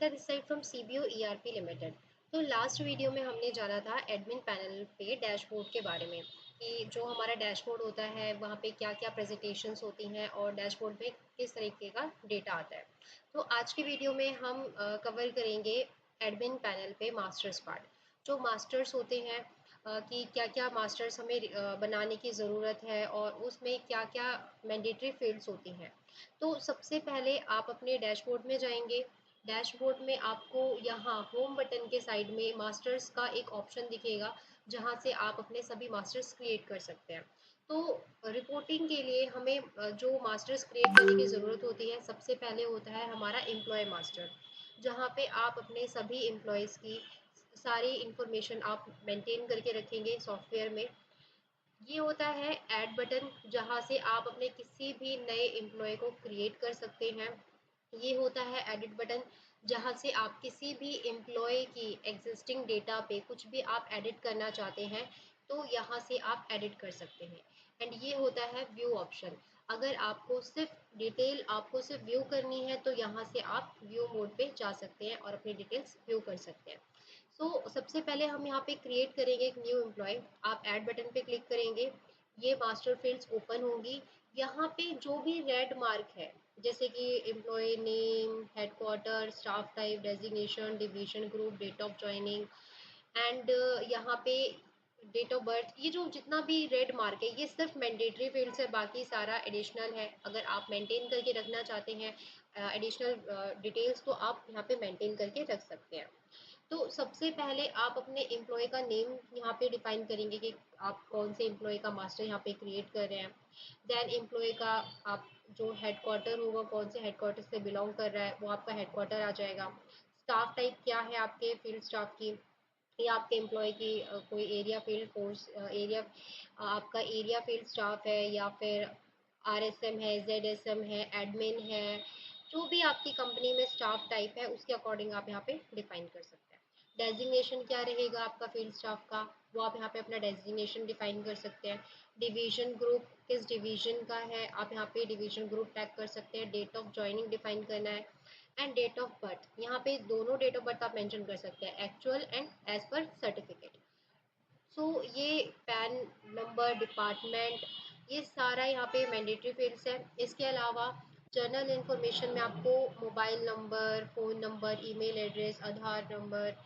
Anita this side from CBO ERP limited. तो last video में हमने जाना था एडमिन पैनल पे डैशबोर्ड के बारे में कि जो हमारा डैशबोर्ड होता है वहाँ पे क्या क्या प्रेजेंटेशंस होती हैं और डैशबोर्ड में किस तरीके का डेटा आता है। तो आज की वीडियो में हम कवर करेंगे एडमिन पैनल पे मास्टर्स पार्ट। जो मास्टर्स होते हैं कि क्या क्या मास्टर्स हमें बनाने की ज़रूरत है और उसमें क्या क्या मैंडेटरी फील्ड्स होती हैं। तो सबसे पहले आप अपने डैशबोर्ड में जाएंगे। डैशबोर्ड में आपको यहाँ होम बटन के साइड में मास्टर्स का एक ऑप्शन दिखेगा जहाँ से आप अपने सभी मास्टर्स क्रिएट कर सकते हैं। तो रिपोर्टिंग के लिए हमें जो मास्टर्स क्रिएट करने की ज़रूरत होती है सबसे पहले होता है हमारा एम्प्लॉय मास्टर, जहाँ पे आप अपने सभी एम्प्लॉयज़ की सारी इंफॉर्मेशन आप मेंटेन करके रखेंगे सॉफ्टवेयर में। ये होता है ऐड बटन, जहाँ से आप अपने किसी भी नए एम्प्लॉय को क्रिएट कर सकते हैं। ये होता है एडिट बटन, जहाँ से आप किसी भी एम्प्लॉय की एग्जिस्टिंग डेटा पे कुछ भी आप एडिट करना चाहते हैं तो यहाँ से आप एडिट कर सकते हैं। एंड ये होता है व्यू ऑप्शन, अगर आपको सिर्फ डिटेल आपको सिर्फ व्यू करनी है तो यहाँ से आप व्यू मोड पे जा सकते हैं और अपनी डिटेल्स व्यू कर सकते हैं। सो सबसे पहले हम यहाँ पे क्रिएट करेंगे एक न्यू एम्प्लॉय। आप ऐड बटन पे क्लिक करेंगे, ये मास्टर फील्ड्स ओपन होंगी। यहाँ पे जो भी रेड मार्क है जैसे कि employ name, headquarter, staff type, designation, division, group, date of joining and यहाँ पे डेट ऑफ बर्थ, ये जो जितना भी रेड मार्क है ये सिर्फ मैंडेटरी फील्ड्स है, बाकी सारा एडिशनल है। अगर आप मेंटेन करके रखना चाहते हैं एडिशनल डिटेल्स तो आप यहाँ पे मेंटेन करके रख सकते हैं। तो सबसे पहले आप अपने एम्प्लॉय का नेम यहाँ पे डिफाइन करेंगे कि आप कौन से एम्प्लॉय का मास्टर यहाँ पे क्रिएट कर रहे हैं। देन एम्प्लॉय का आप जो हेडक्वार्टर होगा, कौन से हेडक्वार्टर से बिलोंग कर रहा है वो आपका हेडक्वार्टर आ जाएगा। स्टाफ टाइप क्या है आपके फील्ड स्टाफ की, या आपके एम्प्लॉय की कोई एरिया फील्ड फोर्स एरिया आपका एरिया फील्ड स्टाफ है या फिर आरएसएम है, जेडएसएम है, एडमिन है, जो भी आपकी कंपनी में स्टाफ टाइप है उसके अकॉर्डिंग आप यहाँ पे डिफाइन कर सकते हैं। डेजिग्नेशन क्या रहेगा आपका फील्ड स्टाफ का, वो आप यहाँ पे अपना डेजिग्नेशन डिफाइन कर सकते हैं। डिवीजन ग्रुप किस डिवीजन का है आप यहाँ पे डिवीजन ग्रुप टैग कर सकते हैं। डेट ऑफ ज्वाइनिंग डिफाइन करना है एंड डेट ऑफ बर्थ, यहाँ पे दोनों डेट ऑफ बर्थ आप मेंशन कर सकते हैं, एक्चुअल एंड एज पर सर्टिफिकेट। सो ये पैन नंबर, डिपार्टमेंट, ये सारा यहाँ पे मैंडेटरी फील्ड्स है। इसके अलावा जनरल इन्फॉर्मेशन में आपको mobile number, phone number, email address, Aadhaar number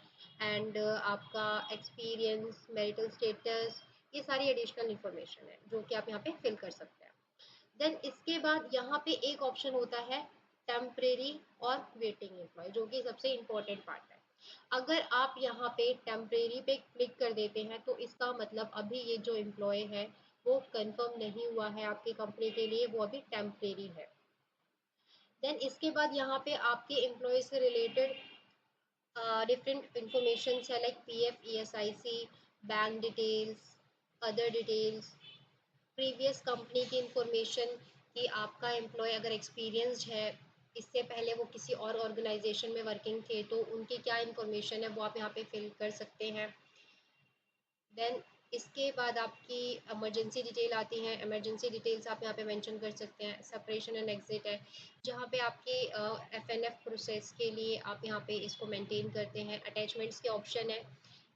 and आपका एक्सपीरियंस, मैरिटल स्टेटस, ये सारी एडिशनल इन्फॉर्मेशन है जो कि आप यहाँ पे फिल कर सकते हैं। देन इसके बाद यहाँ पे एक ऑप्शन होता है टेम्परेरी और वेटिंग एम्प्लॉय, जो कि सबसे इम्पोर्टेंट पार्ट है। अगर आप यहाँ पे टेम्परेरी पे क्लिक कर देते हैं तो इसका मतलब अभी ये जो एम्प्लॉय है वो कंफर्म नहीं हुआ है आपकी कंपनी के लिए, वो अभी टेम्परेरी है। देन इसके बाद यहाँ पे आपके एम्प्लॉय से रिलेटेड डिफरेंट इंफॉर्मेशन है like PF, ESIC, bank details, other details, previous company की इंफॉर्मेशन कि आपका एम्प्लॉय अगर एक्सपीरियंस्ड है, इससे पहले वो किसी और ऑर्गेनाइजेशन में वर्किंग थे तो उनकी क्या इंफॉर्मेशन है वो आप यहाँ पे फिल कर सकते हैं। देन इसके बाद आपकी इमरजेंसी डिटेल आती है, इमरजेंसी डिटेल्स आप यहाँ पे मेंशन कर सकते हैं। सेपरेशन एंड एग्जिट है, जहाँ पे आपकी एफएनएफ प्रोसेस के लिए आप यहाँ पे इसको मेंटेन करते हैं। अटैचमेंट्स के ऑप्शन है,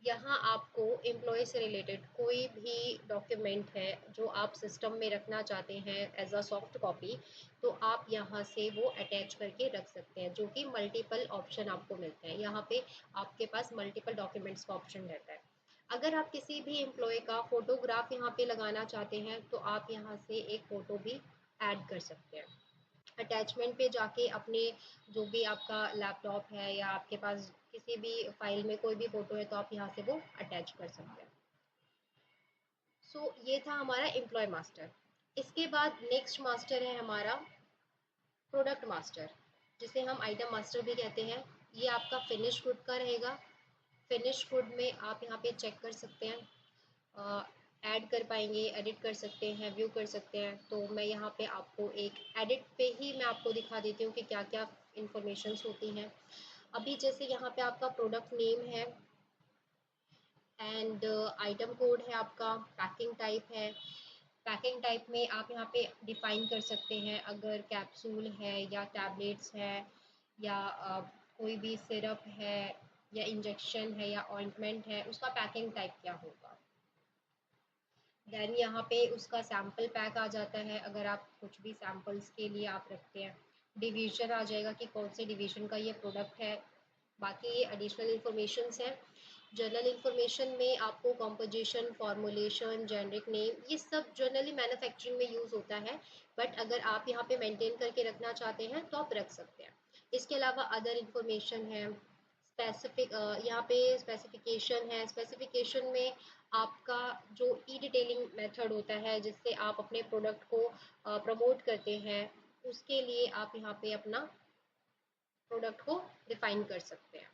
यहाँ आपको एम्प्लॉय से रिलेटेड कोई भी डॉक्यूमेंट है जो आप सिस्टम में रखना चाहते हैं एज अ सॉफ्ट कॉपी, तो आप यहाँ से वो अटैच करके रख सकते हैं, जो कि मल्टीपल ऑप्शन आपको मिलते हैं। यहाँ पे आपके पास मल्टीपल डॉक्यूमेंट्स का ऑप्शन रहता है। अगर आप किसी भी एम्प्लॉय का फोटोग्राफ यहाँ पे लगाना चाहते हैं तो आप यहाँ से एक फ़ोटो भी ऐड कर सकते हैं। अटैचमेंट पे जाके अपने जो भी आपका लैपटॉप है या आपके पास किसी भी फाइल में कोई भी फ़ोटो है तो आप यहाँ से वो अटैच कर सकते हैं। सो ये था हमारा एम्प्लॉय मास्टर। इसके बाद नेक्स्ट मास्टर है हमारा प्रोडक्ट मास्टर, जिसे हम आइटम मास्टर भी कहते हैं। ये आपका फिनिश गुड का रहेगा। फिनिश गुड में आप यहाँ पे चेक कर सकते हैं, ऐड कर पाएंगे, एडिट कर सकते हैं, व्यू कर सकते हैं। तो मैं यहाँ पे आपको एक एडिट पे ही मैं आपको दिखा देती हूँ कि क्या क्या इंफॉर्मेशंस होती हैं। अभी जैसे यहाँ पे आपका प्रोडक्ट नेम है एंड आइटम कोड है, आपका पैकिंग टाइप है। पैकिंग टाइप में आप यहाँ पे डिफाइन कर सकते हैं, अगर कैप्सूल है या टैबलेट्स है या कोई भी सिरप है या इंजेक्शन है या ऑइंटमेंट है, उसका पैकिंग टाइप क्या होगा। देन यहाँ पे उसका सैम्पल पैक आ जाता है, अगर आप कुछ भी सैम्पल्स के लिए आप रखते हैं। डिवीज़न आ जाएगा कि कौन से डिवीज़न का ये प्रोडक्ट है। बाकी ये एडिशनल इन्फॉर्मेशंस हैं। जनरल इन्फॉर्मेशन में आपको कंपोजिशन, फॉर्मुलेशन, जेनरिक नेम, ये सब जनरली मैन्युफैक्चरिंग में यूज़ होता है, बट अगर आप यहाँ पे मेंटेन करके रखना चाहते हैं तो आप रख सकते हैं। इसके अलावा अदर इन्फॉर्मेशन है, स्पेसिफिक, यहाँ पे स्पेसिफिकेशन है। स्पेसिफिकेशन में आपका जो ई डिटेलिंग मेथड होता है जिससे आप अपने प्रोडक्ट को प्रमोट करते हैं, उसके लिए आप यहाँ पे अपना प्रोडक्ट को डिफाइन कर सकते हैं।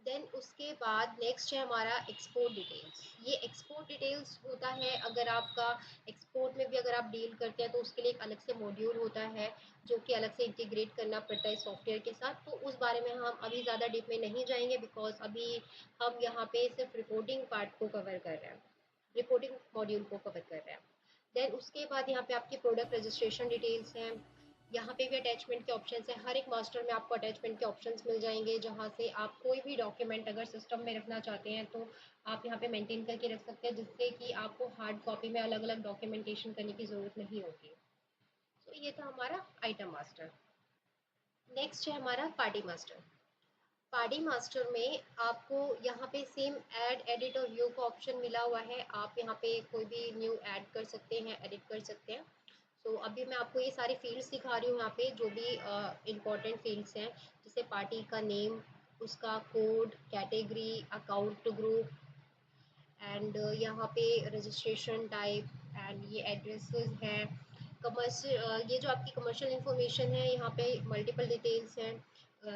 देन उसके बाद नेक्स्ट है हमारा एक्सपोर्ट डिटेल्स। ये एक्सपोर्ट डिटेल्स होता है, अगर आपका एक्सपोर्ट में भी अगर आप डील करते हैं तो उसके लिए एक अलग से मॉड्यूल होता है जो कि अलग से इंटीग्रेट करना पड़ता है सॉफ्टवेयर के साथ। तो उस बारे में हम अभी ज़्यादा डीप में नहीं जाएंगे, बिकॉज अभी हम यहाँ पे सिर्फ रिपोर्टिंग पार्ट को कवर कर रहे हैं, रिपोर्टिंग मॉड्यूल को कवर कर रहे हैं। देन उसके बाद यहाँ पे आपकी प्रोडक्ट रजिस्ट्रेशन डिटेल्स हैं। यहाँ पे भी अटैचमेंट के ऑप्शंस हैं। हर एक मास्टर में आपको अटैचमेंट के ऑप्शंस मिल जाएंगे, जहाँ से आप कोई भी डॉक्यूमेंट अगर सिस्टम में रखना चाहते हैं तो आप यहाँ पे मेंटेन करके रख सकते हैं, जिससे कि आपको हार्ड कॉपी में अलग अलग डॉक्यूमेंटेशन करने की ज़रूरत नहीं होगी। तो ये था हमारा आइटम मास्टर। नेक्स्ट है हमारा पार्टी मास्टर। पार्टी मास्टर में आपको यहाँ पे सेम ऐड, एडिट और व्यू का ऑप्शन मिला हुआ है। आप यहाँ पे कोई भी न्यू ऐड कर सकते हैं, एडिट कर सकते हैं। सो अभी मैं आपको ये सारी फील्ड्स दिखा रही हूँ, यहाँ पे जो भी इम्पोर्टेंट फील्ड्स हैं, जैसे पार्टी का नेम, उसका code, category, account group, and यहाँ पे रजिस्ट्रेशन टाइप, एंड ये एड्रेसेस हैं। कमर्शियल, ये जो आपकी कमर्शियल इन्फॉर्मेशन है, यहाँ पे मल्टीपल डिटेल्स हैं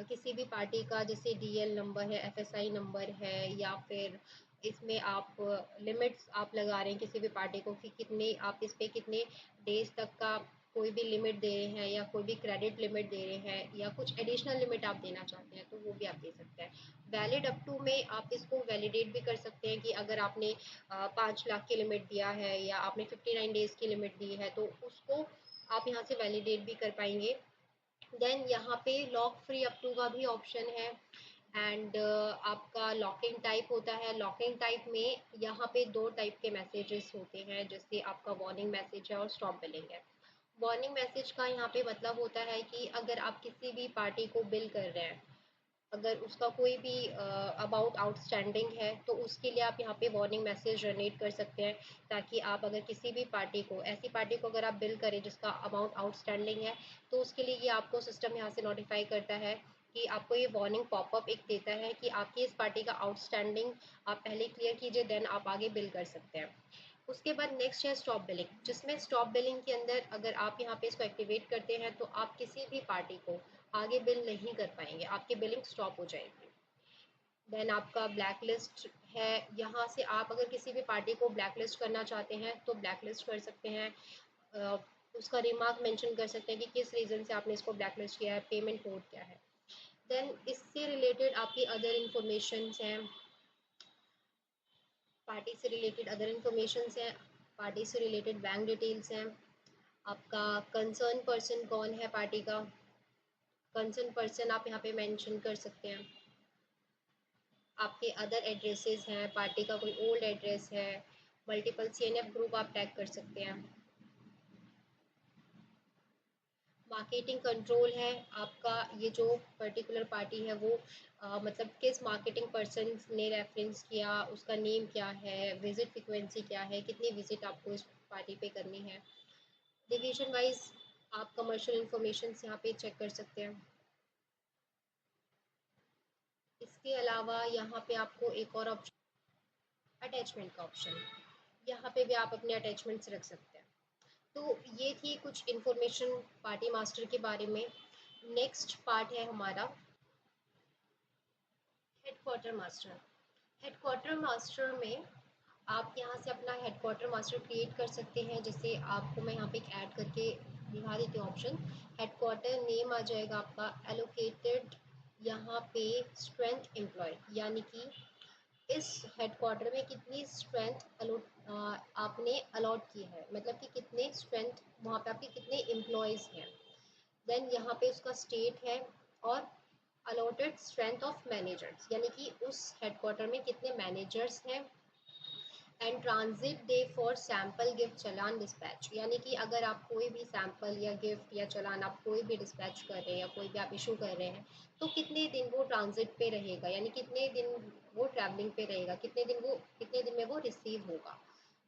किसी भी पार्टी का, जैसे डीएल नंबर है, एफएसआई नंबर है, या फिर इसमें आप लिमिट्स आप लगा रहे हैं किसी भी पार्टी को कि कितने आप इस पे कितने डेज तक का कोई भी लिमिट दे रहे हैं, या कोई भी क्रेडिट लिमिट दे रहे हैं, या कुछ एडिशनल लिमिट आप देना चाहते हैं तो वो भी आप दे सकते हैं। वैलिड अप टू में आप इसको वैलिडेट भी कर सकते हैं कि अगर आपने 5 लाख की लिमिट दिया है या आपने 59 डेज की लिमिट दी है तो उसको आप यहाँ से वैलिडेट भी कर पाएंगे। देन यहाँ पे लॉक फ्री अप टू का भी ऑप्शन है। एंड आपका लॉकिंग टाइप होता है। लॉकिंग टाइप में यहाँ पे 2 टाइप के मैसेजेस होते हैं, जैसे आपका वार्निंग मैसेज है और स्टॉप बिलिंग है। वार्निंग मैसेज का यहाँ पे मतलब होता है कि अगर आप किसी भी पार्टी को बिल कर रहे हैं, अगर उसका कोई भी अमाउंट आउटस्टैंडिंग है तो उसके लिए आप यहाँ पे वार्निंग मैसेज जनरेट कर सकते हैं, ताकि आप अगर किसी भी पार्टी को, ऐसी पार्टी को अगर आप बिल करें जिसका अमाउंट आउटस्टैंडिंग है, तो उसके लिए ये आपको सिस्टम यहाँ से नोटिफाई करता है कि आपको ये वार्निंग पॉपअप एक देता है कि आपकी इस पार्टी का आउटस्टैंडिंग आप पहले क्लियर कीजिए, देन आप आगे बिल कर सकते हैं। उसके बाद नेक्स्ट है स्टॉप बिलिंग, जिसमें स्टॉप बिलिंग के अंदर अगर आप यहाँ पे इसको एक्टिवेट करते हैं तो आप किसी भी पार्टी को आगे बिल नहीं कर पाएंगे, आपकी बिलिंग स्टॉप हो जाएगी। देन आपका ब्लैक लिस्ट है। यहाँ से आप अगर किसी भी पार्टी को ब्लैक लिस्ट करना चाहते हैं तो ब्लैक लिस्ट कर सकते हैं। अ, उसका रिमार्क मेंशन कर सकते हैं कि किस रीज़न से आपने इसको ब्लैक लिस्ट किया है, पेमेंट कोड क्या है। देन इससे रिलेटेड आपकी अदर इंफॉर्मेशन हैं, पार्टी से रिलेटेड अदर इंफॉर्मेशन हैं, पार्टी से रिलेटेड बैंक डिटेल्स हैं, आपका कंसर्न पर्सन कौन है पार्टी का, कंसर्न पर्सन आप यहाँ पे मेंशन कर सकते हैं। आपके अदर एड्रेसेस हैं, पार्टी का कोई ओल्ड एड्रेस है, मल्टीपल सीएनएफ ग्रुप आप टैग कर सकते हैं। मार्केटिंग कंट्रोल है, आपका ये जो पर्टिकुलर पार्टी है वो मतलब किस मार्केटिंग पर्सन ने रेफरेंस किया, उसका नेम क्या है, विजिट फ्रिक्वेंसी क्या है, कितनी विजिट आपको इस पार्टी पे करनी है। डिवीजन वाइज आप कमर्शियल इंफॉर्मेशन यहाँ पे चेक कर सकते हैं। इसके अलावा यहाँ पे आपको एक और ऑप्शन, अटैचमेंट का ऑप्शन, यहाँ पे भी आप अपने अटैचमेंट्स रख सकते हैं। तो ये थी कुछ इन्फॉर्मेशन पार्टी मास्टर के बारे में। नेक्स्ट पार्ट है हमारा हेडक्वार्टर मास्टर। हेडक्वार्टर मास्टर में आप यहाँ से अपना हेडक्वार्टर मास्टर क्रिएट कर सकते हैं। जैसे आपको मैं यहाँ पे एक ऐड करके दिखा देती हूँ ऑप्शन। हेडक्वार्टर नेम आ जाएगा आपका एलोकेटेड, यहाँ पे स्ट्रेंथ एम्प्लॉय, यानी कि इस हेडक्वार्टर में कितनी स्ट्रेंथ आपने अलॉट की है, मतलब कि कितने स्ट्रेंथ वहाँ पे आपके कितने एम्प्लॉयज़ हैं। देन यहाँ पे उसका स्टेट है और अलॉटेड स्ट्रेंथ ऑफ मैनेजर्स, यानी कि उस हेडक्वार्टर में कितने मैनेजर्स हैं। And transit day for sample gift challan dispatch, यानी कि अगर आप कोई भी सैम्पल या गिफ्ट या चलान आप कोई भी डिस्पैच कर रहे हैं या कोई भी आप इशू कर रहे हैं, तो कितने दिन वो ट्रांजिट पे रहेगा, यानी कितने दिन वो ट्रैवलिंग पे रहेगा, कितने दिन में वो रिसीव होगा।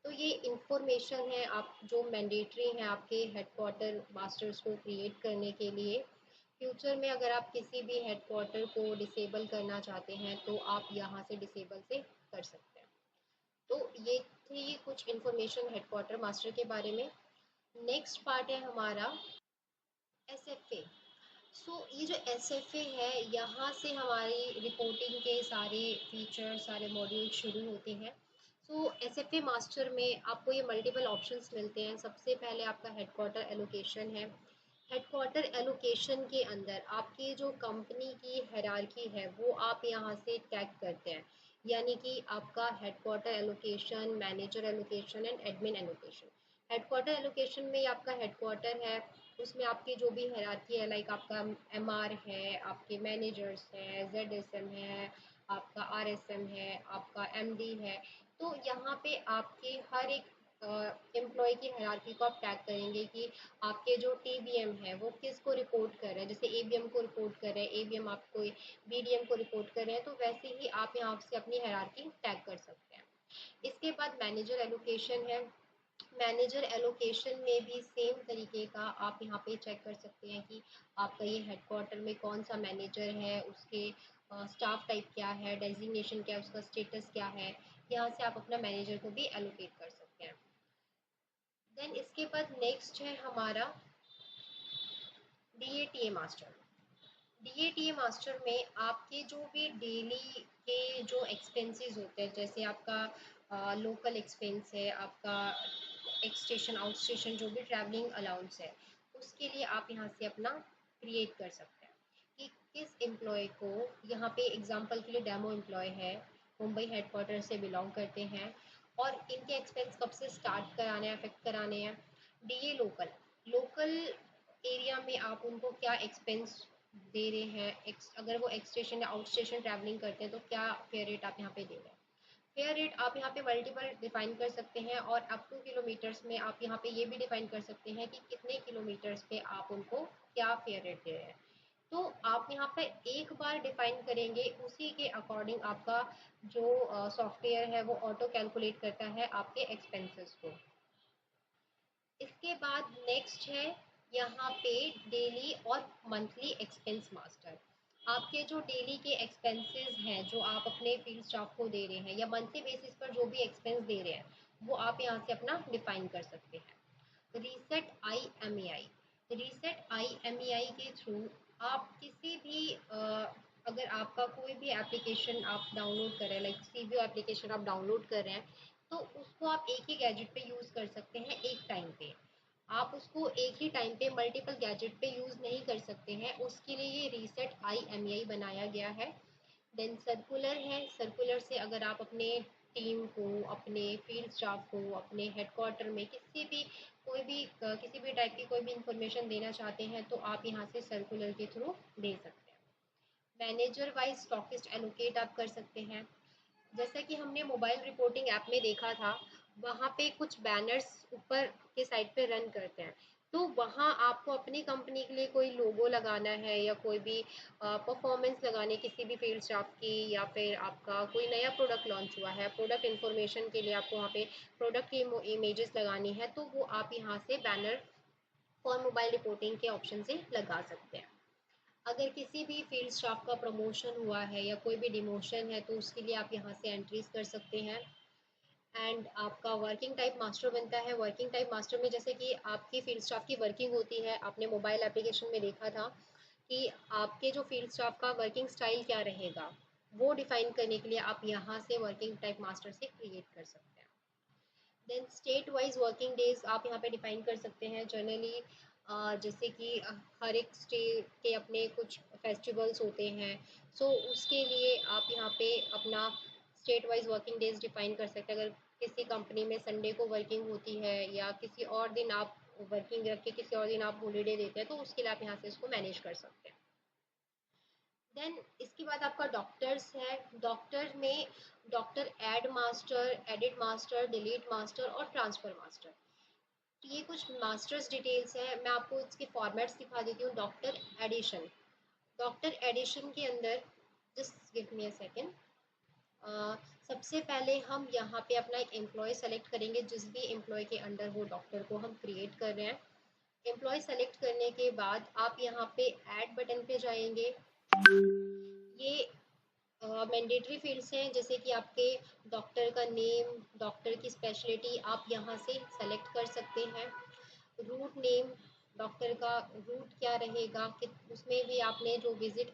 तो ये इंफॉर्मेशन है आप जो मैंडेटरी हैं आपके हेडक्वार्टर मास्टर्स को क्रिएट करने के लिए। फ्यूचर में अगर आप किसी भी हेडक्वार्टर को डिसेबल करना चाहते हैं तो आप यहाँ से डिसेबल से कर सकते हैं। तो ये थी कुछ इन्फॉर्मेशन हेडक्वार्टर मास्टर के बारे में। नेक्स्ट पार्ट है हमारा एसएफए। ये जो एसएफए है, यहाँ से हमारी रिपोर्टिंग के सारे फीचर सारे मॉड्यूल शुरू होते हैं। एसएफए मास्टर में आपको ये मल्टीपल ऑप्शंस मिलते हैं। सबसे पहले आपका हेडक्वार्टर एलोकेशन है। हेडक्वार्टर एलोकेशन के अंदर आपकी जो कंपनी की हायरार्की है वो आप यहाँ से टैग करते हैं, यानी कि आपका headquarter allocation, manager allocation and admin allocation. Headquarter allocation में आपका हेडक्वार्टर है, उसमें आपकी जो भी हायरार्की है, लाइक आपका एमआर है, आपके मैनेजर्स हैं, जेडएसएम है, आपका आरएसएम है, आपका एमडी है। तो यहाँ पे आपके हर एक एम्प्लॉय की हायरार्की को आप टैग करेंगे कि आपके जो टीबीएम है वो किसको रिपोर्ट कर रहे हैं। जैसे एबीएम को रिपोर्ट कर रहे हैं, एबीएम आपको बीडीएम को रिपोर्ट कर रहे हैं, तो वैसे ही आप यहाँ से अपनी हायरार्की टैग कर सकते हैं। इसके बाद मैनेजर एलोकेशन है। मैनेजर एलोकेशन में भी सेम तरीके का आप यहाँ पे चेक कर सकते हैं कि आपका ये हेडक्वार्टर में कौन सा मैनेजर है, उसके स्टाफ टाइप क्या है, डेजिग्नेशन क्या है, उसका स्टेटस क्या है। यहाँ से आप अपना मैनेजर को भी एलोकेट कर सकते हैं। देन इसके बाद नेक्स्ट है हमारा डीएटीए मास्टर। डीएटीए मास्टर में आपके जो भी डेली के जो एक्सपेंसेस होते हैं, जैसे आपका लोकल एक्सपेंस है, आपका एक स्टेशन आउट स्टेशन जो भी ट्रैवलिंग अलाउंस है, उसके लिए आप यहाँ से अपना क्रिएट कर सकते हैं कि किस एम्प्लॉय को, यहाँ पे एग्जांपल के लिए डेमो एम्प्लॉय है, मुंबई हेडक्वार्टर से बिलोंग करते हैं और इनके एक्सपेंस कब से स्टार्ट कराने हैं, अफेक्ट कराने हैं। डीए लोकल, लोकल एरिया में आप उनको क्या एक्सपेंस दे रहे हैं, अगर वो एक्स स्टेशन या आउट स्टेशन ट्रैवलिंग करते हैं तो क्या फेयर रेट आप यहाँ पे दे रहे हैं। फेयर रेट आप यहाँ पे मल्टीपल डिफाइन कर सकते हैं और अप टू किलोमीटर्स में आप यहाँ पे ये भी डिफाइन कर सकते हैं कि कितने किलोमीटर्स पे आप उनको क्या फेयर रेट दे रहे हैं। तो आप यहाँ पे एक बार डिफाइन करेंगे, उसी के अकॉर्डिंग आपका जो सॉफ्टवेयर है वो ऑटो कैलकुलेट करता है आपके एक्सपेंसेस को। इसके बाद नेक्स्ट है यहाँ पे डेली और मंथली एक्सपेंस मास्टर। आपके जो डेली के एक्सपेंसेस हैं जो आप अपने फील्ड स्टाफ को दे रहे हैं या मंथली बेसिस पर जो भी एक्सपेंस दे रहे हैं वो आप यहाँ से अपना डिफाइन कर सकते हैं। Reset I M E I, reset I M E I के थ्रू आप किसी भी अगर आपका कोई भी एप्लीकेशन आप डाउनलोड कर रहे हैं, लाइक सीवीओ एप्लीकेशन आप डाउनलोड कर रहे हैं, तो उसको आप एक ही गैजेट पे यूज़ कर सकते हैं एक टाइम पे। आप उसको एक ही टाइम पे मल्टीपल गैजेट पे यूज़ नहीं कर सकते हैं, उसके लिए ये रीसेट आई एम ई आई बनाया गया है। देन सर्कुलर है, सर्कुलर से अगर आप अपने टीम को, अपने फील्ड स्टाफ को, अपने हेडक्वार्टर में किसी भी टाइप की कोई भी इंफॉर्मेशन देना चाहते हैं तो आप यहाँ से सर्कुलर के थ्रू दे सकते हैं। मैनेजर वाइज स्टॉकिस्ट एलोकेट आप कर सकते हैं। जैसा कि हमने मोबाइल रिपोर्टिंग ऐप में देखा था, वहाँ पे कुछ बैनर्स ऊपर के साइड पे रन करते हैं, तो वहाँ आपको अपनी कंपनी के लिए कोई लोगो लगाना है या कोई भी परफॉर्मेंस लगाने किसी भी फील्ड स्टाफ की, या फिर आपका कोई नया प्रोडक्ट लॉन्च हुआ है, प्रोडक्ट इन्फॉर्मेशन के लिए आपको वहाँ पे प्रोडक्ट की इमेजेस लगानी है, तो वो आप यहाँ से बैनर फॉर मोबाइल रिपोर्टिंग के ऑप्शन से लगा सकते हैं। अगर किसी भी फील्ड स्टाफ का प्रमोशन हुआ है या कोई भी डिमोशन है तो उसके लिए आप यहाँ से एंट्रीज कर सकते हैं। एंड आपका वर्किंग टाइप मास्टर बनता है। वर्किंग टाइप मास्टर में जैसे कि आपकी फील्ड स्टाफ की वर्किंग होती है, आपने मोबाइल एप्लीकेशन में देखा था कि आपके जो फील्ड स्टाफ का वर्किंग स्टाइल क्या रहेगा, वो डिफाइन करने के लिए आप यहाँ से वर्किंग टाइप मास्टर से क्रिएट कर सकते हैं। Then state wise working days आप यहाँ पे डिफाइन कर सकते हैं। जनरली जैसे कि हर एक स्टेट के अपने कुछ फेस्टिवल्स होते हैं, उसके लिए आप यहाँ पे अपना state wise working days define कर सकते हैं। अगर किसी कंपनी में संडे को वर्किंग होती है या किसी और दिन आप वर्किंग रख के किसी और दिन आप हॉलीडे देते हैं, तो उसके लिए आप यहाँ से इसको मैनेज कर सकते हैं। देन इसके बाद आपका डॉक्टर्स है। डॉक्टर में doctor add master, edit master, delete master और ट्रांसफ़र मास्टर। तो ये कुछ मास्टर्स डिटेल्स है। मैं आपको इसके फॉर्मेट्स दिखा देती हूँ। डॉक्टर एडिशन, डॉक्टर एडिशन के अंदर just give me a second. सबसे पहले हम यहाँ पे अपना एक एम्प्लॉय सेलेक्ट करेंगे, जिस भी एम्प्लॉय के अंडर वो डॉक्टर को हम क्रिएट कर रहे हैं। एम्प्लॉय सेलेक्ट करने के बाद आप यहाँ पे ऐड बटन पे जाएंगे। ये मैंडेटरी फील्ड्स हैं, जैसे कि आपके डॉक्टर का नेम, डॉक्टर की स्पेशलिटी आप यहाँ से सेलेक्ट कर सकते हैं। रूट नेम, डॉक्टर का रूट क्या रहेगा, कि उसमें भी आपने जो विजिट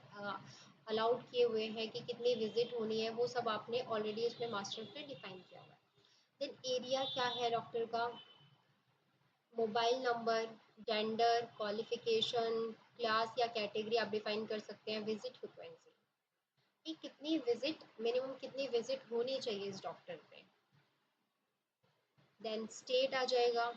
अलाउड किए हुए हैं कि कितनी विजिट होनी है, वो सब आपने ऑलरेडी उसमें मास्टर पे डिफाइन किया हुआ है। देन एरिया क्या है डॉक्टर का, mobile number, gender, qualification, class या कैटेगरी आप डिफाइन कर सकते हैं। विजिट फ्रिक्वेंसी कि कितनी विजिट, मिनिमम कितनी विजिट होनी चाहिए इस डॉक्टर पे। देन स्टेट आ जाएगा।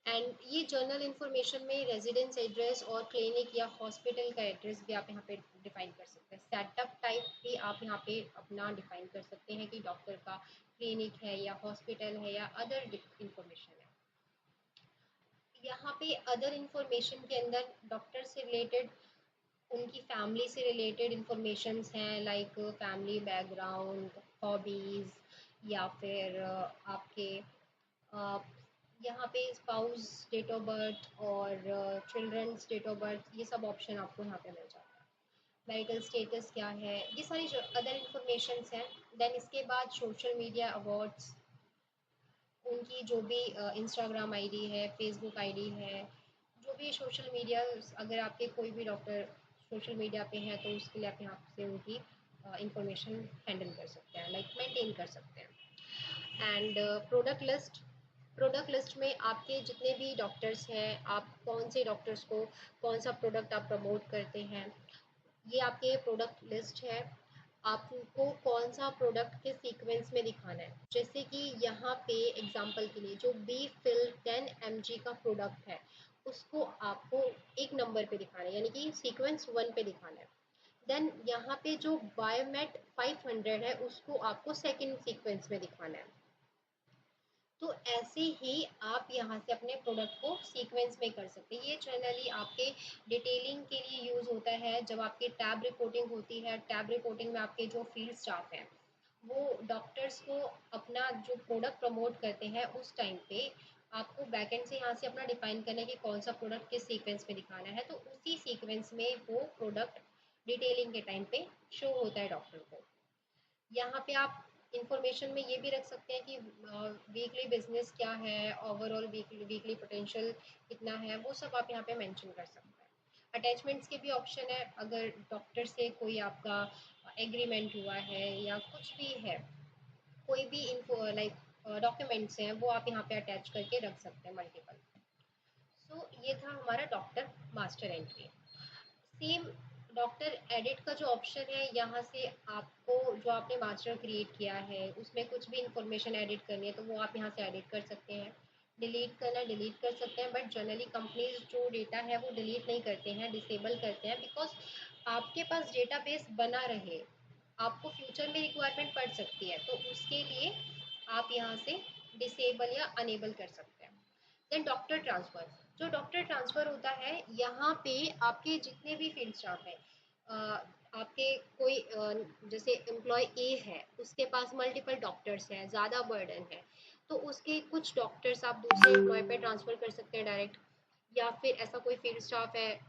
एंड ये जर्नल इन्फॉर्मेशन में रेजिडेंस एड्रेस और क्लिनिक या हॉस्पिटल का एड्रेस भी आप यहाँ पे डिफाइन कर सकते हैं। सेटअप टाइप भी आप यहाँ पे अपना डिफाइन कर सकते हैं कि डॉक्टर का क्लिनिक है या हॉस्पिटल है या अदर इंफॉर्मेशन है। यहाँ पे अदर इंफॉर्मेशन के अंदर डॉक्टर से रिलेटेड, उनकी फैमिली से रिलेटेड इंफॉर्मेशंस हैं, लाइक फैमिली बैकग्राउंड, हॉबीज़, या फिर आपके यहाँ पे स्पाउस डेट ऑफ बर्थ और चिल्ड्रंस डेट ऑफ बर्थ, ये सब ऑप्शन आपको यहाँ पे मिल जाता है। मैरिटल स्टेटस क्या है, ये सारी जो अदर इंफॉर्मेशंस हैं। देन इसके बाद सोशल मीडिया अवार्ड्स, उनकी जो भी इंस्टाग्राम आईडी है, फेसबुक आईडी है, जो भी सोशल मीडिया, अगर आपके कोई भी डॉक्टर सोशल मीडिया पे है तो उसके लिए आप यहाँ से उनकी इंफॉर्मेशन हैंडल कर सकते हैं, लाइक मेंटेन कर सकते हैं। And product list, product list में आपके जितने भी डॉक्टर्स हैं, आप कौन से डॉक्टर्स को कौन सा प्रोडक्ट आप प्रमोट करते हैं, ये आपके प्रोडक्ट लिस्ट है। आपको कौन सा प्रोडक्ट किस सीक्वेंस में दिखाना है, जैसे कि यहाँ पे एग्जांपल के लिए जो बी फिल 10 mg का प्रोडक्ट है, उसको आपको एक नंबर पे दिखाना है, यानी कि सीक्वेंस 1 पे दिखाना है। देन यहाँ पे जो बायोमेट 500 है, उसको आपको सेकेंड सीक्वेंस में दिखाना है। तो ऐसे ही आप यहाँ से अपने प्रोडक्ट को सीक्वेंस में कर सकते हैं। ये जनरली आपके डिटेलिंग के लिए यूज़ होता है। जब आपकी टैब रिपोर्टिंग होती है, टैब रिपोर्टिंग में आपके जो फील्ड स्टाफ हैं, वो डॉक्टर्स को अपना जो प्रोडक्ट प्रमोट करते हैं, उस टाइम पे आपको बैकएंड से यहाँ से अपना डिफाइन करना है कि कौन सा प्रोडक्ट किस सीक्वेंस में दिखाना है। तो उसी सीक्वेंस में वो प्रोडक्ट डिटेलिंग के टाइम पे शो होता है डॉक्टर को। यहाँ पे आप इंफॉर्मेशन में ये भी रख सकते हैं कि वीकली बिजनेस क्या है, ओवरऑल वीकली वीकली पोटेंशियल कितना है, वो सब आप यहाँ पे मेंशन कर सकते हैं। अटैचमेंट्स के भी ऑप्शन है, अगर डॉक्टर से कोई आपका एग्रीमेंट हुआ है या कुछ भी है, कोई भी इन्फो लाइक डॉक्यूमेंट्स हैं, वो आप यहाँ पे अटैच करके रख सकते हैं मल्टीपल। सो ये था हमारा doctor master entry. Same doctor edit का जो ऑप्शन है, यहाँ से आपको जो आपने मास्टर क्रिएट किया है उसमें कुछ भी इंफॉर्मेशन एडिट करनी है तो वो आप यहाँ से एडिट कर सकते हैं। डिलीट करना डिलीट कर सकते हैं, बट जनरली कंपनीज जो डेटा है वो डिलीट नहीं करते हैं, डिसेबल करते हैं, बिकॉज आपके पास डेटाबेस बना रहे, आपको फ्यूचर में रिक्वायरमेंट पड़ सकती है, तो उसके लिए आप यहाँ से डिसेबल या अनेबल कर सकते हैं। देन डॉक्टर ट्रांसफ़र, जो डॉक्टर ट्रांसफ़र होता है, यहाँ पे आपके जितने भी फील्ड स्टाफ हैं, आपके कोई जैसे एम्प्लॉय ए है, उसके पास मल्टीपल डॉक्टर्स हैं, ज़्यादा बर्डन है, तो उसके कुछ डॉक्टर्स आप दूसरे एम्प्लॉय पे ट्रांसफ़र कर सकते हैं डायरेक्ट। या फिर ऐसा कोई फील्ड स्टाफ है,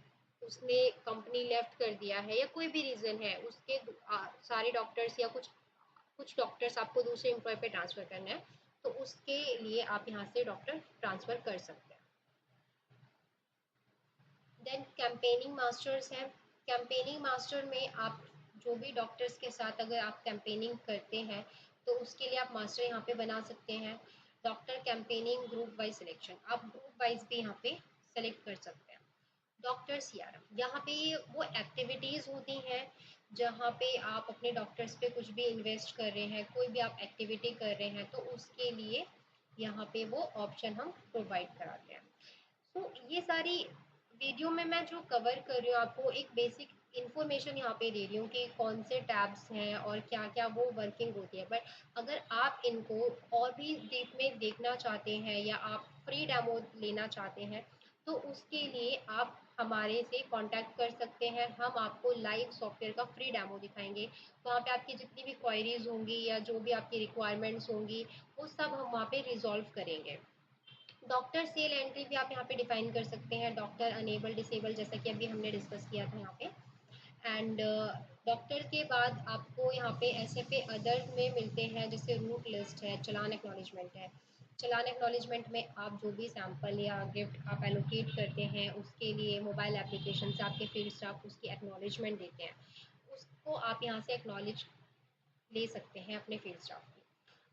उसने कंपनी लेफ्ट कर दिया है या कोई भी रीज़न है, उसके सारे डॉक्टर्स या कुछ कुछ डॉक्टर्स आपको दूसरे एम्प्लॉय पे ट्रांसफ़र करना है, तो उसके लिए आप यहाँ से डॉक्टर ट्रांसफ़र कर सकते हैं। देन कैंपेनिंग मास्टर्स हैं। कैंपेनिंग मास्टर में आप जो भी डॉक्टर्स के साथ अगर आप कैंपेनिंग करते हैं तो उसके लिए आप मास्टर यहाँ पे बना सकते हैं। Doctor campaigning group wise selection, आप ग्रुप वाइज भी यहाँ पे सेलेक्ट कर सकते हैं। डॉक्टर सीआरएम, यहाँ पे वो एक्टिविटीज़ होती हैं जहाँ पे आप अपने डॉक्टर्स पे कुछ भी इन्वेस्ट कर रहे हैं, कोई भी आप एक्टिविटी कर रहे हैं, तो उसके लिए यहाँ पे वो ऑप्शन हम प्रोवाइड कराते हैं। तो ये सारी वीडियो में मैं जो कवर कर रही हूँ, आपको एक बेसिक इंफॉर्मेशन यहाँ पे दे रही हूँ कि कौन से टैब्स हैं और क्या क्या वो वर्किंग होती है। बट अगर आप इनको और भी डीप में देखना चाहते हैं या आप फ्री डेमो लेना चाहते हैं तो उसके लिए आप हमारे से कांटेक्ट कर सकते हैं। हम आपको लाइव सॉफ्टवेयर का फ्री डेमो दिखाएंगे। वहाँ पे आपकी जितनी भी क्वायरीज होंगी या जो भी आपकी रिक्वायरमेंट्स होंगी वो सब हम वहाँ पे रिजॉल्व करेंगे। डॉक्टर सेल एंट्री भी आप यहाँ पे डिफाइन कर सकते हैं, डॉक्टर अनेबल डिसेबल, जैसा कि अभी हमने डिस्कस किया था यहाँ पे। एंड डॉक्टर के बाद आपको यहाँ पे एसएफए अदर में मिलते हैं, जैसे रूट लिस्ट है, चलान एक्नॉलेजमेंट है। चलान एक्नॉलेजमेंट में आप जो भी सैंपल या गिफ्ट आप एलोकेट करते हैं उसके लिए मोबाइल एप्लीकेशन से आपके फील्ड स्टाफ उसकी एक्नॉलेजमेंट देते हैं, उसको आप यहाँ से एक्नॉलेज ले सकते हैं अपने फील्ड स्टाफ की।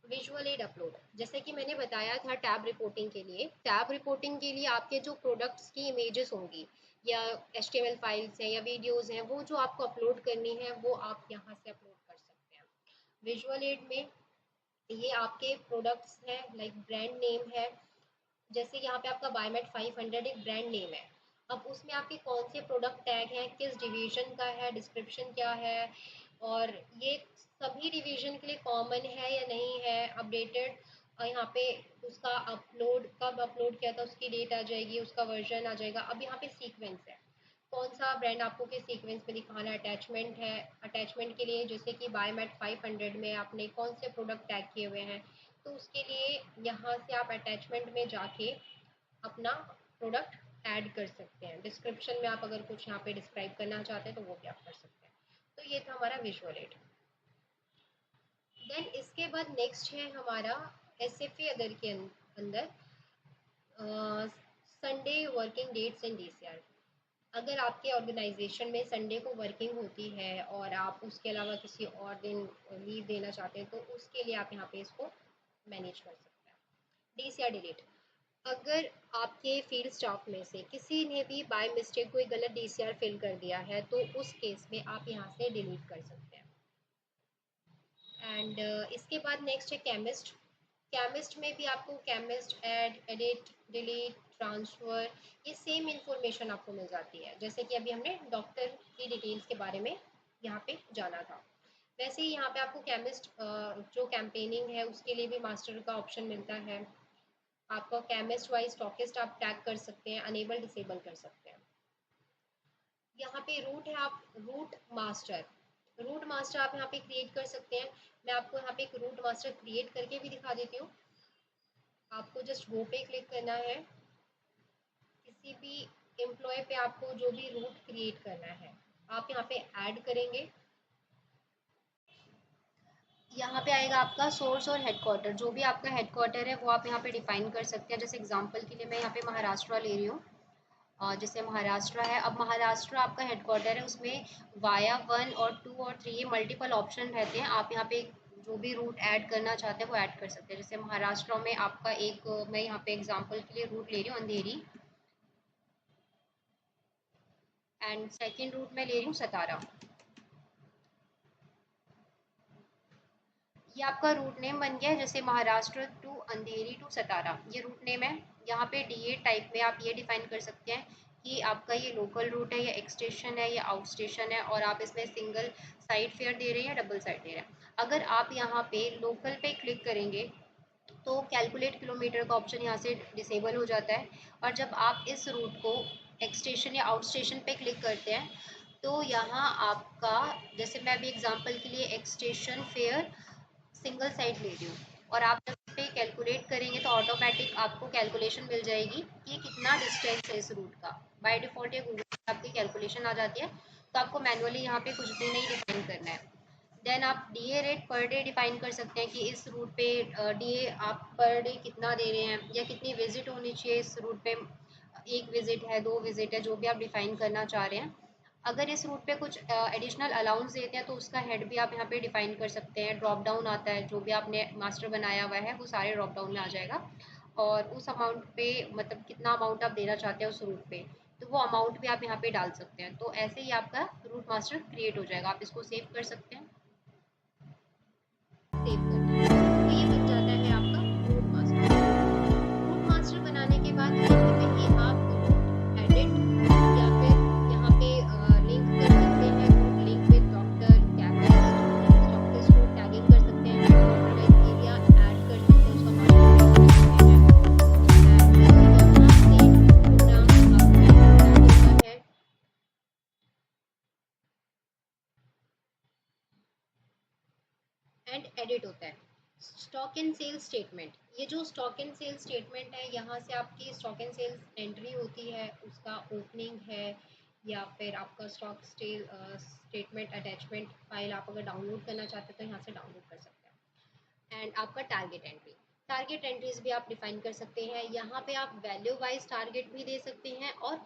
विजुअल एड अपलोड, जैसे कि मैंने बताया था टैब रिपोर्टिंग के लिए, टैब रिपोर्टिंग के लिए आपके जो प्रोडक्ट्स की इमेजेस होंगी या HTML फाइल्स हैं या वीडियोस हैं वो जो आपको अपलोड करनी है वो आप यहाँ से अपलोड कर सकते हैं। विजुअल एड में ये आपके प्रोडक्ट्स हैं, लाइक ब्रांड नेम है, जैसे यहाँ पे आपका बायोमेट 500 एक ब्रांड नेम है। अब उसमें आपके कौन से प्रोडक्ट टैग हैं, किस डिवीजन का है, डिस्क्रिप्शन क्या है, और ये सभी डिवीजन के लिए कॉमन है या नहीं है, अपडेटेड, यहाँ पे उसका अपलोड कब अपलोड किया था उसकी डेट आ जाएगी, उसका वर्जन आ जाएगा। अब यहाँ पे सीक्वेंस है, कौन सा ब्रांड आपको किस सीक्वेंस में दिखाना है। अटैचमेंट है, अटैचमेंट के लिए जैसे कि बायोमेट 500 में आपने कौन से प्रोडक्ट टैग किए हुए हैं तो उसके लिए यहाँ से आप अटैचमेंट में जाके अपना प्रोडक्ट ऐड कर सकते हैं। डिस्क्रिप्शन में आप अगर कुछ यहाँ पे डिस्क्राइब करना चाहते हैं तो वो भी आप कर सकते हैं। तो ये था हमारा विजुअल एड। देन इसके बाद नेक्स्ट है हमारा एसएफए अदर के अंदर Sunday working dates and DCR। अगर आपके ऑर्गेनाइजेशन में संडे को वर्किंग होती है और आप उसके अलावा किसी और दिन लीव देना चाहते हैं तो उसके लिए आप यहाँ पे इसको मैनेज कर सकते हैं। DCR डिलीट, अगर आपके फील्ड स्टाफ में से किसी ने भी बाय मिस्टेक कोई गलत DCR फिल कर दिया है तो उस केस में आप यहाँ से डिलीट कर सकते हैं। एंड इसके बाद नेक्स्ट है केमिस्ट। केमिस्ट में भी आपको chemist add, edit, delete, transfer, ये सेम इंफॉर्मेशन आपको मिल जाती है जैसे कि अभी हमने डॉक्टर की डिटेल्स के बारे में यहाँ पे जाना था। वैसे ही यहाँ पे आपको केमिस्ट जो कैंपेनिंग है उसके लिए भी मास्टर का ऑप्शन मिलता है। आपका केमिस्ट वाइज स्टॉकिस्ट आप टैग कर सकते हैं, अनेबल डिसेबल कर सकते हैं। यहाँ पे रूट है, आप रूट मास्टर आप यहाँ पे क्रिएट कर सकते हैं। मैं आपको यहाँ पे एक रूट मास्टर क्रिएट करके भी दिखा देती हूँ। आपको जस्ट वो पे क्लिक करना है, किसी भी एम्प्लॉय पे आपको जो भी रूट क्रिएट करना है आप यहाँ पे ऐड करेंगे। यहाँ पे आएगा आपका सोर्स और हेडक्वार्टर, जो भी आपका हेडक्वार्टर है वो आप यहाँ पे डिफाइन कर सकते हैं। जैसे एग्जांपल के लिए मैं यहाँ पे महाराष्ट्र ले रही हूँ, जैसे महाराष्ट्र है। अब महाराष्ट्र आपका हेडक्वार्टर है, उसमें वाया 1 और 2 और 3 ये मल्टीपल ऑप्शन रहते हैं। आप यहाँ पे जो भी रूट ऐड करना चाहते हैं वो ऐड कर सकते हैं। जैसे महाराष्ट्र में आपका एक मैं यहाँ पे एग्जांपल के लिए रूट ले रही हूँ अंधेरी, एंड सेकेंड रूट मैं ले रही हूँ सतारा। ये आपका रूट नेम बन गया है, जैसे महाराष्ट्र टू अंधेरी टू सतारा, ये रूट नेम है। यहाँ पे DA टाइप में आप ये डिफाइन कर सकते हैं कि आपका ये लोकल रूट है या एक्सटेशन है या आउट स्टेशन है, और आप इसमें सिंगल साइड फेयर दे रहे हैं या डबल साइड दे रहे हैं। अगर आप यहाँ पे लोकल पे क्लिक करेंगे तो कैलकुलेट किलोमीटर का ऑप्शन यहाँ से डिसेबल हो जाता है, और जब आप इस रूट को एक्सटेशन या आउट स्टेशन पे क्लिक करते हैं तो यहाँ आपका, जैसे मैं अभी एग्जांपल के लिए एक्सटेशन फेयर सिंगल साइड ले रही हूँ, और आप जब पे कैलकुलेट करेंगे तो ऑटोमेटिक आपको कैलकुलेशन मिल जाएगी कि कितना डिस्टेंस है इस रूट का। बाय डिफ़ॉल्ट ये गूगल पे आपकी कैलकुलेशन आ जाती है, तो आपको मैनुअली यहाँ पे कुछ भी नहीं डिफाइन करना है। देन आप DA rate per day define कर सकते हैं कि इस रूट पे DA आप पर डे कितना दे रहे हैं या कितनी विजिट होनी चाहिए इस रूट पे, 1 विजिट है, 2 विजिट है, जो भी आप डिफाइन करना चाह रहे हैं। अगर इस रूट पे कुछ एडिशनल अलाउंस देते हैं तो उसका हेड भी आप यहाँ पे डिफाइन कर सकते हैं। ड्रॉप डाउन आता है, जो भी आपने मास्टर बनाया हुआ है वो सारे ड्रॉप डाउन में आ जाएगा, और उस अमाउंट पे मतलब कितना अमाउंट आप देना चाहते हैं उस रूट पे, तो वो अमाउंट भी आप यहाँ पे डाल सकते हैं। तो ऐसे ही आपका रूट मास्टर क्रिएट हो जाएगा। आप इसको सेव कर सकते हैं, सेव करना है तो ये बन जाता है आपका रूट मास्टर। रूट मास्टर बनाने के बाद कहीं आप एडिट या फिर यहाँ पे लिंक कर सकते हैं एंड एडिट होता है। स्टॉक एंड सेल्स स्टेटमेंट, ये जो स्टॉक एंड सेल्स स्टेटमेंट है, यहाँ से आपकी स्टॉक एंड सेल्स एंट्री होती है, उसका ओपनिंग है, या फिर आपका स्टॉक स्टेटमेंट अटैचमेंट फाइल आप अगर डाउनलोड करना चाहते हैं तो यहाँ से डाउनलोड कर सकते हैं। एंड आपका टारगेट एंट्री, टारगेट एंट्रीज भी आप डिफाइन कर सकते हैं। यहाँ पे आप वैल्यू वाइज टारगेट भी दे सकते हैं और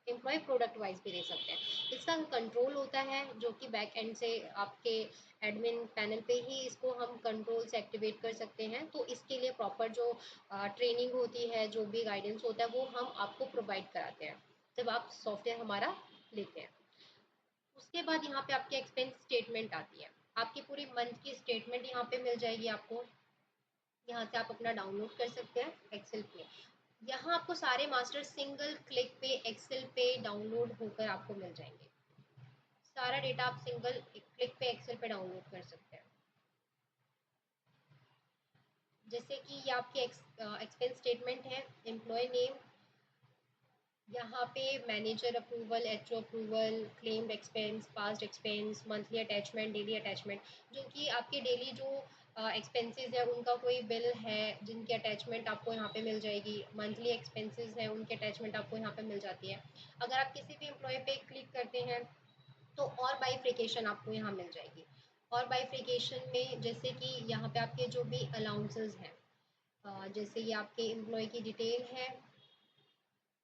एम्प्लॉय प्रोडक्ट वाइज भी दे सकते हैं। इसका कंट्रोल होता है जो कि बैक एंड से आपके एडमिन पैनल पे ही इसको हम कंट्रोल से एक्टिवेट कर सकते हैं। तो इसके लिए प्रॉपर जो ट्रेनिंग होती है, जो भी गाइडेंस होता है, वो हम आपको प्रोवाइड कराते हैं जब आप सॉफ्टवेयर हमारा लेते हैं। उसके बाद यहाँ पे आपकी एक्सपेंस स्टेटमेंट आती है, आपकी पूरी मंथ की स्टेटमेंट यहाँ पे मिल जाएगी आपको। यहाँ से आप अपना डाउनलोड कर सकते हैं एक्सेल पे। यहाँ आपको सारे मास्टर सिंगल क्लिक पे एक्सेल पे डाउनलोड होकर आपको मिल जाएंगे। सारा डेटा आप सिंगल क्लिक पे एक्सेल पे डाउनलोड कर सकते हैं। जैसे कि ये आपकी एक्सपेंस स्टेटमेंट है, एम्प्लॉय नेम, यहाँ पे manager approval, HO approval, claimed expense, past expense, monthly attachment, daily attachment, जो कि आपके डेली जो एक्सपेंसेस है उनका कोई बिल है जिनकी अटैचमेंट आपको यहाँ पे मिल जाएगी। मंथली एक्सपेंसेस है उनकी अटैचमेंट आपको यहाँ पे मिल जाती है। अगर आप किसी भी एम्प्लॉय पे क्लिक करते हैं तो और बाइफ्रिकेशन आपको यहाँ मिल जाएगी। और बाइफ्रिकेशन में जैसे कि यहाँ पे आपके जो भी अलाउंसेस हैं, जैसे ये आपके एम्प्लॉय की डिटेल है,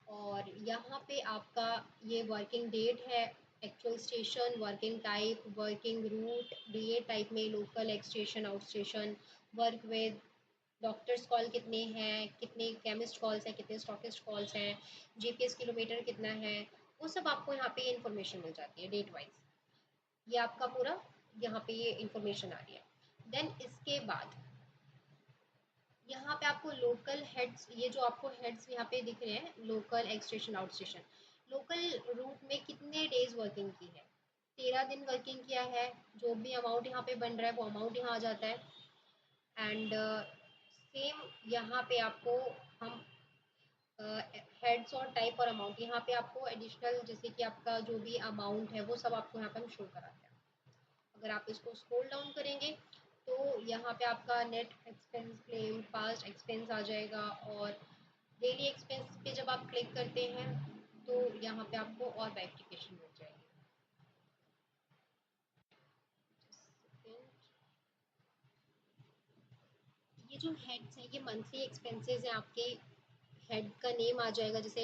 और यहाँ पे आपका ये वर्किंग डेट है, actual station, working type, working route, DA type में local, ex station, out station, work with, doctors call कितने हैं, कितने केमिस्ट कॉल्स हैं, कितने स्टॉकिस्ट कॉल्स हैं, जीपीएस किलोमीटर कितना है, वो सब आपको यहाँ पे इन्फॉर्मेशन मिल जाती है डेट वाइज। ये आपका पूरा यहाँ पे ये इन्फॉर्मेशन आ रही है। देन इसके बाद यहाँ पे आपको लोकल हेड्स, ये जो आपको हेड्स यहाँ पे दिख रहे हैं, local, ex station, out station, local route में कितने डेज वर्किंग की है, 13 दिन वर्किंग किया है, जो भी अमाउंट यहाँ पे बन रहा है वो अमाउंट यहाँ आ जाता है। एंड सेम यहाँ पे आपको हम हेड्स और टाइप और अमाउंट, यहाँ पे आपको एडिशनल जैसे कि आपका जो भी अमाउंट है वो सब आपको यहाँ पे हम शो कराते हैं। अगर आप इसको स्क्रॉल डाउन करेंगे तो यहाँ पे आपका net expense, claim, past expense आ जाएगा। और डेली एक्सपेंस पे जब आप क्लिक करते हैं तो यहाँ पे आपको और वेरिफिकेशन मिल जाएगी। ये जो हेड्स है ये मंथली एक्सपेंसेस है आपके। हेड का नेम आ जाएगा, जैसे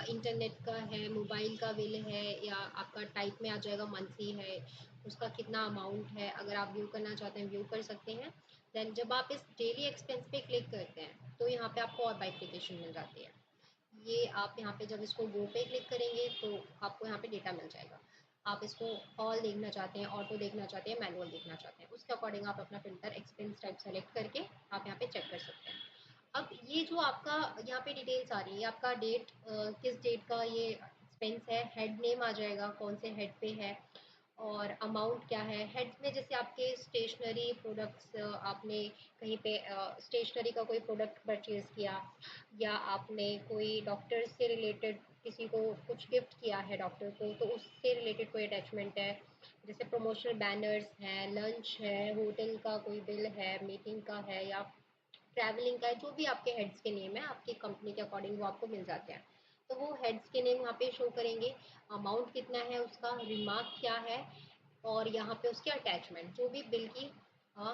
इंटरनेट का है, मोबाइल का बिल है, या आपका टाइप में आ जाएगा मंथली है, उसका कितना अमाउंट है, अगर आप व्यू करना चाहते हैं व्यू कर सकते हैं। देन जब आप इस डेली एक्सपेंस पे क्लिक करते हैं तो यहाँ पे आपको और बाइफिकेशन मिल जाती है। ये आप यहाँ पे जब इसको गो पे क्लिक करेंगे तो आपको यहाँ पे डेटा मिल जाएगा। आप इसको ऑल देखना चाहते हैं, ऑटो देखना चाहते हैं, मैनुअल देखना चाहते हैं, उसके अकॉर्डिंग आप अपना फिल्टर एक्सपेंस टाइप सेलेक्ट करके आप यहाँ पे चेक कर सकते हैं। अब ये जो आपका यहाँ पे डिटेल्स आ रही है, आपका डेट, किस डेट का ये एक्सपेंस है, हेड नेम आ जाएगा कौन से हेड पे है, और अमाउंट क्या है। हेड्स में जैसे आपके स्टेशनरी प्रोडक्ट्स, आपने कहीं पे स्टेशनरी का कोई प्रोडक्ट परचेज़ किया, या आपने कोई डॉक्टर से रिलेटेड किसी को कुछ गिफ्ट किया है डॉक्टर को, तो उससे रिलेटेड कोई अटैचमेंट है। जैसे प्रमोशनल बैनर्स हैं, लंच है, होटल का कोई बिल है, मीटिंग का है, या ट्रैवलिंग का है, जो भी आपके हेड्स के नेम है आपकी कंपनी के अकॉर्डिंग वो आपको मिल जाते हैं। तो वो हेड्स के नेम यहाँ पे शो करेंगे, अमाउंट कितना है उसका, रिमार्क क्या है, और यहाँ पे उसके अटैचमेंट, जो भी बिल की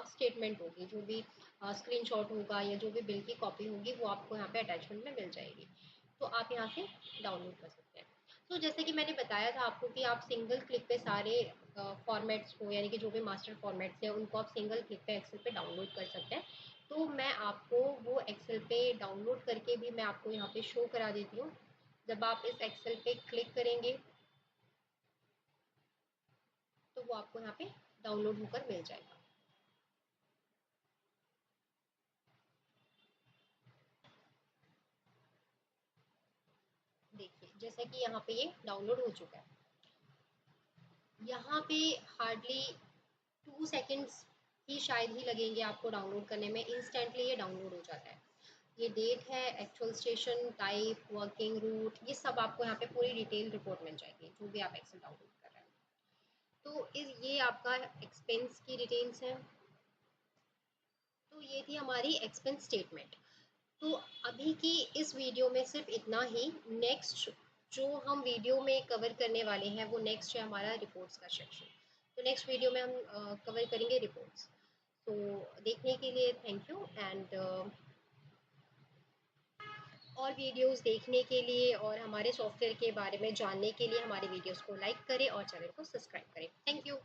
स्टेटमेंट होगी, जो भी स्क्रीनशॉट होगा, या जो भी बिल की कॉपी होगी वो आपको यहाँ पे अटैचमेंट में मिल जाएगी। तो आप यहाँ से डाउनलोड कर सकते हैं। तो जैसे कि मैंने बताया था आपको कि आप सिंगल क्लिक पे सारे फॉर्मेट्स को, यानी कि जो भी मास्टर फॉर्मेट्स हैं उनको आप सिंगल क्लिक पे एक्सेल पे डाउनलोड कर सकते हैं। तो मैं आपको वो एक्सेल पे डाउनलोड करके भी मैं आपको यहाँ पे शो करा देती हूँ। जब आप इस एक्सेल पे क्लिक करेंगे तो वो आपको यहाँ पे डाउनलोड होकर मिल जाएगा। देखिए जैसा कि यहाँ पे ये डाउनलोड हो चुका है। यहाँ पे हार्डली 2 सेकेंड्स ही शायद ही लगेंगे आपको डाउनलोड करने में, इंस्टेंटली ये डाउनलोड हो जाता है। ये डेट है, actual station, type, working route, ये सब आपको यहाँ पे पूरी डिटेल रिपोर्ट मिल जाएगी जो भी आप एक्सेल डाउनलोड कर रहे हैं। तो ये आपका एक्सपेंस की डिटेल्स है। तो ये थी हमारी एक्सपेंस स्टेटमेंट। तो अभी की इस वीडियो में सिर्फ इतना ही। नेक्स्ट जो हम वीडियो में कवर करने वाले हैं वो नेक्स्ट है हमारा रिपोर्ट्स का सेक्शन। तो नेक्स्ट वीडियो में हम कवर करेंगे रिपोर्ट्स। तो देखने के लिए थैंक यू एंड और वीडियोस देखने के लिए और हमारे सॉफ्टवेयर के बारे में जानने के लिए हमारे वीडियोस को लाइक करें और चैनल को सब्सक्राइब करें। Thank you.